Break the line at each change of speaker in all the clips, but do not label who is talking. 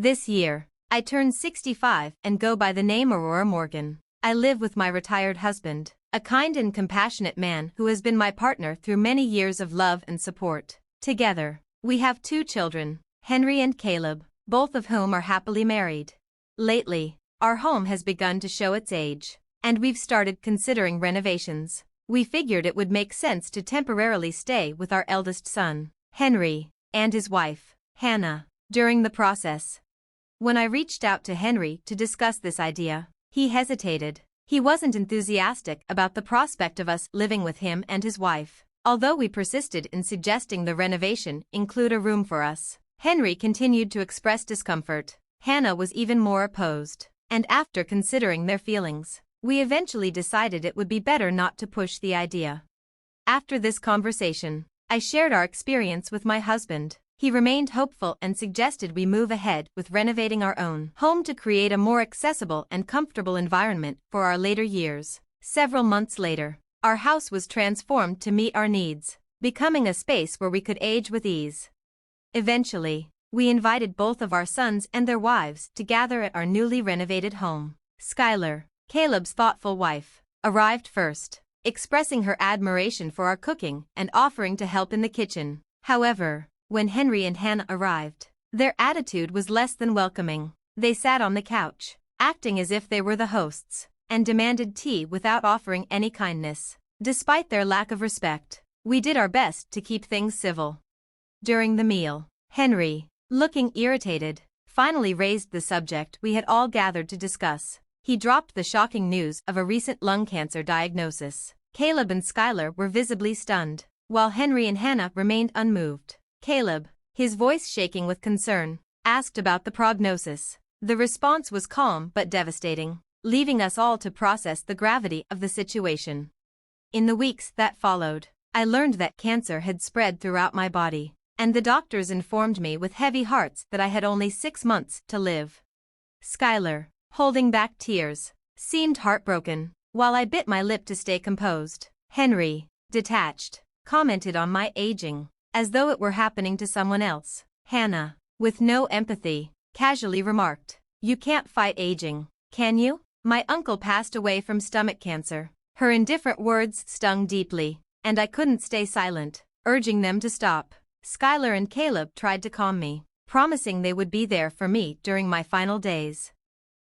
This year, I turned 65 and go by the name Aurora Morgan. I live with my retired husband, a kind and compassionate man who has been my partner through many years of love and support. Together, we have 2 children, Henry and Caleb, both of whom are happily married. Lately, our home has begun to show its age, and we've started considering renovations. We figured it would make sense to temporarily stay with our eldest son, Henry, and his wife, Hannah, during the process. When I reached out to Henry to discuss this idea, he hesitated. He wasn't enthusiastic about the prospect of us living with him and his wife. Although we persisted in suggesting the renovation include a room for us, Henry continued to express discomfort. Hannah was even more opposed, and after considering their feelings, we eventually decided it would be better not to push the idea. After this conversation, I shared our experience with my husband. He remained hopeful and suggested we move ahead with renovating our own home to create a more accessible and comfortable environment for our later years. Several months later, our house was transformed to meet our needs, becoming a space where we could age with ease. Eventually, we invited both of our sons and their wives to gather at our newly renovated home. Skylar, Caleb's thoughtful wife, arrived first, expressing her admiration for our cooking and offering to help in the kitchen. However, when Henry and Hannah arrived, their attitude was less than welcoming. They sat on the couch, acting as if they were the hosts, and demanded tea without offering any kindness. Despite their lack of respect, we did our best to keep things civil. During the meal, Henry, looking irritated, finally raised the subject we had all gathered to discuss. He dropped the shocking news of a recent lung cancer diagnosis. Caleb and Skylar were visibly stunned, while Henry and Hannah remained unmoved. Caleb, his voice shaking with concern, asked about the prognosis. The response was calm but devastating, leaving us all to process the gravity of the situation. In the weeks that followed, I learned that cancer had spread throughout my body, and the doctors informed me with heavy hearts that I had only 6 months to live. Skylar, holding back tears, seemed heartbroken, while I bit my lip to stay composed. Henry, detached, commented on my aging, as though it were happening to someone else. Hannah, with no empathy, casually remarked, "You can't fight aging, can you? My uncle passed away from stomach cancer." Her indifferent words stung deeply, and I couldn't stay silent, urging them to stop. Skylar and Caleb tried to calm me, promising they would be there for me during my final days.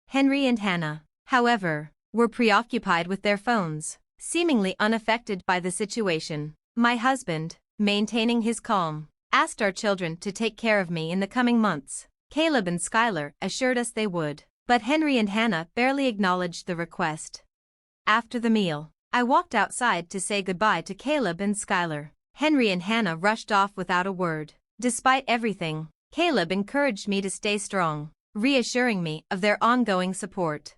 Henry and Hannah, however, were preoccupied with their phones, seemingly unaffected by the situation. My husband, maintaining his calm, asked our children to take care of me in the coming months. Caleb and Skylar assured us they would, but Henry and Hannah barely acknowledged the request. After the meal, I walked outside to say goodbye to Caleb and Skylar. Henry and Hannah rushed off without a word. Despite everything, Caleb encouraged me to stay strong, reassuring me of their ongoing support.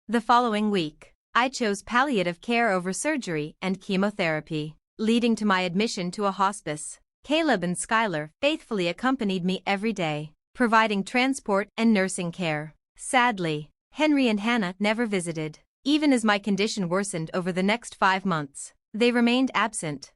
The following week, I chose palliative care over surgery and chemotherapy, leading to my admission to a hospice. Caleb and Skylar faithfully accompanied me every day, providing transport and nursing care. Sadly, Henry and Hannah never visited. Even as my condition worsened over the next 5 months, they remained absent.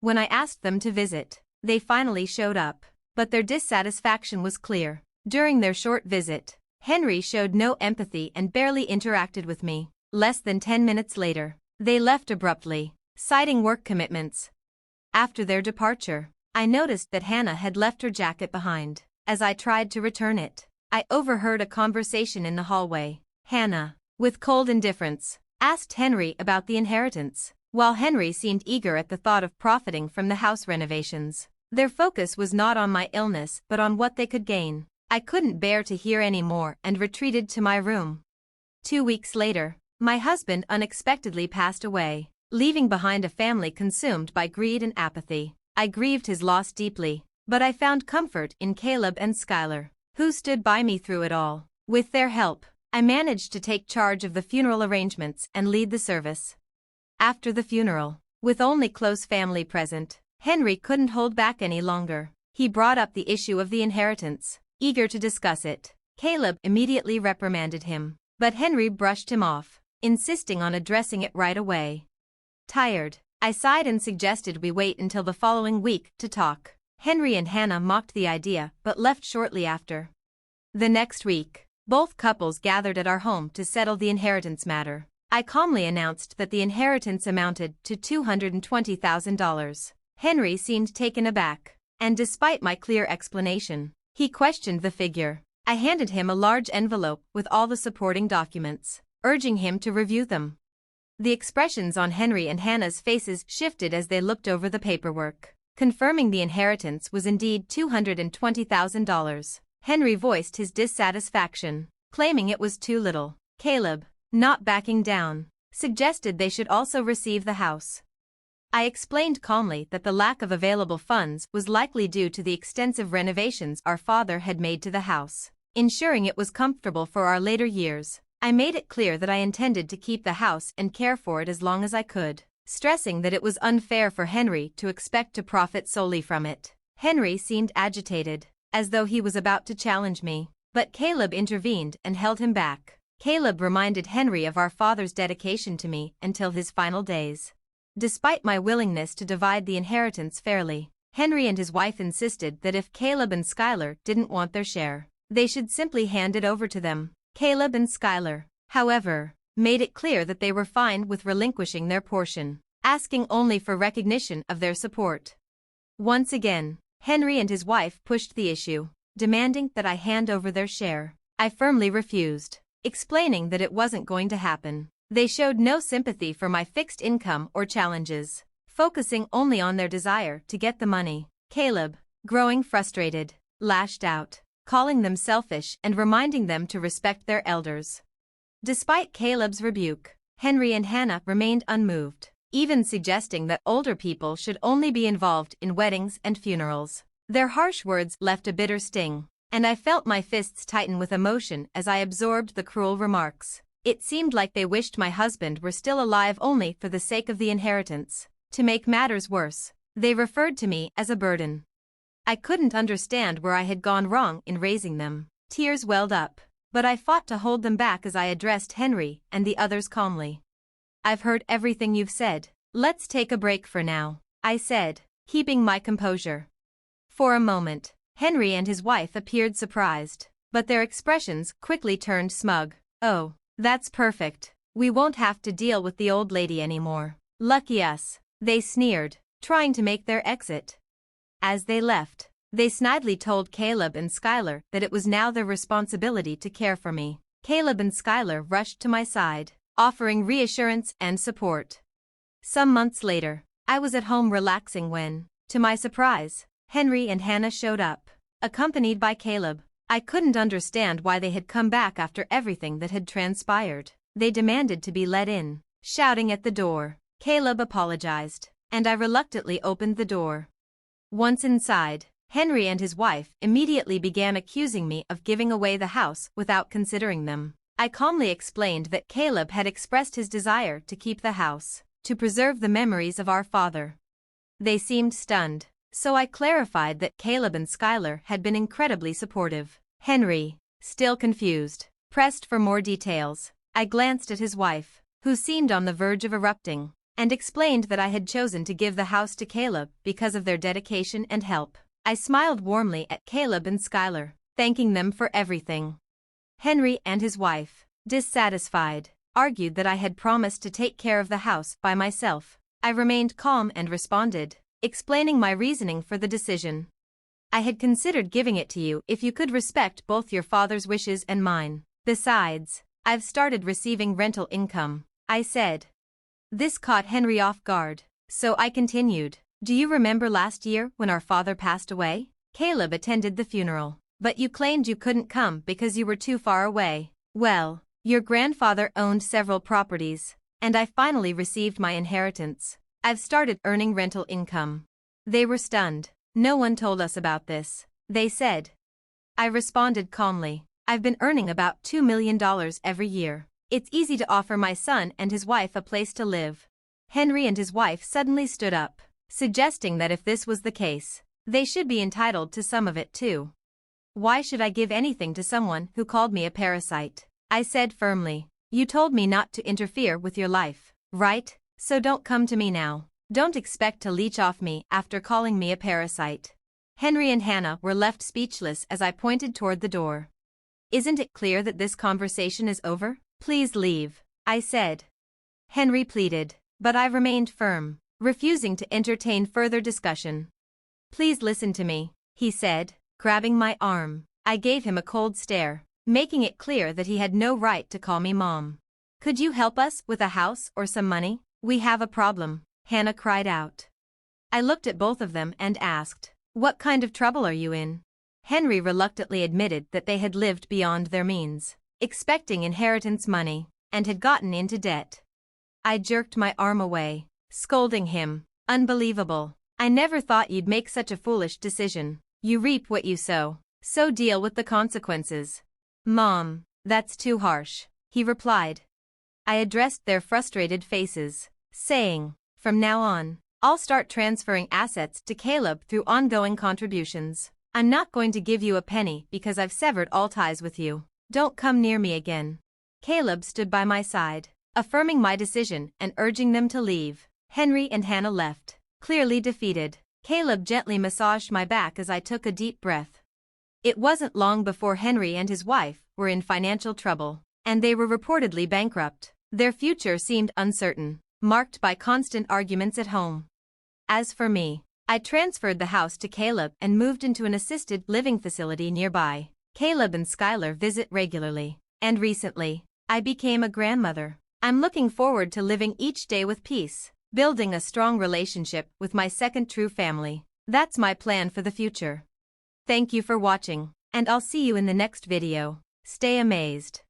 When I asked them to visit, they finally showed up, but their dissatisfaction was clear. During their short visit, Henry showed no empathy and barely interacted with me. Less than 10 minutes later, they left abruptly, citing work commitments. After their departure, I noticed that Hannah had left her jacket behind. As I tried to return it, I overheard a conversation in the hallway. Hannah, with cold indifference, asked Henry about the inheritance, while Henry seemed eager at the thought of profiting from the house renovations. Their focus was not on my illness but on what they could gain. I couldn't bear to hear any more and retreated to my room. 2 weeks later, my husband unexpectedly passed away, leaving behind a family consumed by greed and apathy. I grieved his loss deeply, but I found comfort in Caleb and Skylar, who stood by me through it all. With their help, I managed to take charge of the funeral arrangements and lead the service. After the funeral, with only close family present, Henry couldn't hold back any longer. He brought up the issue of the inheritance, eager to discuss it. Caleb immediately reprimanded him, but Henry brushed him off, insisting on addressing it right away. Tired, I sighed and suggested we wait until the following week to talk. Henry and Hannah mocked the idea but left shortly after. The next week, both couples gathered at our home to settle the inheritance matter. I calmly announced that the inheritance amounted to $220,000. Henry seemed taken aback, and despite my clear explanation, he questioned the figure. I handed him a large envelope with all the supporting documents, urging him to review them. The expressions on Henry and Hannah's faces shifted as they looked over the paperwork, confirming the inheritance was indeed $220,000. Henry voiced his dissatisfaction, claiming it was too little. Caleb, not backing down, suggested they should also receive the house. I explained calmly that the lack of available funds was likely due to the extensive renovations our father had made to the house, ensuring it was comfortable for our later years. I made it clear that I intended to keep the house and care for it as long as I could, stressing that it was unfair for Henry to expect to profit solely from it. Henry seemed agitated, as though he was about to challenge me, but Caleb intervened and held him back. Caleb reminded Henry of our father's dedication to me until his final days. Despite my willingness to divide the inheritance fairly, Henry and his wife insisted that if Caleb and Skylar didn't want their share, they should simply hand it over to them. Caleb and Skylar, however, made it clear that they were fine with relinquishing their portion, asking only for recognition of their support. Once again, Henry and his wife pushed the issue, demanding that I hand over their share. I firmly refused, explaining that it wasn't going to happen. They showed no sympathy for my fixed income or challenges, focusing only on their desire to get the money. Caleb, growing frustrated, lashed out, calling them selfish and reminding them to respect their elders. Despite Caleb's rebuke, Henry and Hannah remained unmoved, even suggesting that older people should only be involved in weddings and funerals. Their harsh words left a bitter sting, and I felt my fists tighten with emotion as I absorbed the cruel remarks. It seemed like they wished my husband were still alive only for the sake of the inheritance. To make matters worse, they referred to me as a burden. I couldn't understand where I had gone wrong in raising them. Tears welled up, but I fought to hold them back as I addressed Henry and the others calmly. "I've heard everything you've said. Let's take a break for now," I said, keeping my composure. For a moment, Henry and his wife appeared surprised, but their expressions quickly turned smug. "Oh, that's perfect. We won't have to deal with the old lady anymore. Lucky us," they sneered, trying to make their exit. As they left, they snidely told Caleb and Skylar that it was now their responsibility to care for me. Caleb and Skylar rushed to my side, offering reassurance and support. Some months later, I was at home relaxing when, to my surprise, Henry and Hannah showed up, accompanied by Caleb. I couldn't understand why they had come back after everything that had transpired. They demanded to be let in, shouting at the door. Caleb apologized, and I reluctantly opened the door. Once inside, Henry and his wife immediately began accusing me of giving away the house without considering them. I calmly explained that Caleb had expressed his desire to keep the house, to preserve the memories of our father. They seemed stunned, so I clarified that Caleb and Skylar had been incredibly supportive. Henry, still confused, pressed for more details. I glanced at his wife, who seemed on the verge of erupting, and explained that I had chosen to give the house to Caleb because of their dedication and help. I smiled warmly at Caleb and Skylar, thanking them for everything. Henry and his wife, dissatisfied, argued that I had promised to take care of the house by myself. I remained calm and responded, explaining my reasoning for the decision. "I had considered giving it to you if you could respect both your father's wishes and mine. Besides, I've started receiving rental income," I said. This caught Henry off guard, so I continued. "Do you remember last year when our father passed away? Caleb attended the funeral, but you claimed you couldn't come because you were too far away. Well, your grandfather owned several properties, and I finally received my inheritance. I've started earning rental income." They were stunned. "No one told us about this," they said. I responded calmly. "I've been earning about $2 million every year. It's easy to offer my son and his wife a place to live." Henry and his wife suddenly stood up, suggesting that if this was the case, they should be entitled to some of it too. "Why should I give anything to someone who called me a parasite?" I said firmly. "You told me not to interfere with your life, right? So don't come to me now. Don't expect to leech off me after calling me a parasite." Henry and Hannah were left speechless as I pointed toward the door. Isn't it clear that this conversation is over? Please leave, I said. Henry pleaded, but I remained firm, refusing to entertain further discussion. Please listen to me, he said, grabbing my arm. I gave him a cold stare, making it clear that he had no right to call me Mom. Could you help us with a house or some money? We have a problem, Hannah cried out. I looked at both of them and asked, what kind of trouble are you in? Henry reluctantly admitted that they had lived beyond their means, expecting inheritance money, and had gotten into debt. I jerked my arm away, scolding him. Unbelievable. I never thought you'd make such a foolish decision. You reap what you sow, so deal with the consequences. Mom, that's too harsh, he replied. I addressed their frustrated faces, saying, from now on, I'll start transferring assets to Caleb through ongoing contributions. I'm not going to give you a penny because I've severed all ties with you. Don't come near me again. Caleb stood by my side, affirming my decision and urging them to leave. Henry and Hannah left, clearly defeated. Caleb gently massaged my back as I took a deep breath. It wasn't long before Henry and his wife were in financial trouble, and they were reportedly bankrupt. Their future seemed uncertain, marked by constant arguments at home. As for me, I transferred the house to Caleb and moved into an assisted living facility nearby. Caleb and Skylar visit regularly, and recently, I became a grandmother. I'm looking forward to living each day with peace, building a strong relationship with my second true family. That's my plan for the future. Thank you for watching, and I'll see you in the next video. Stay amazed.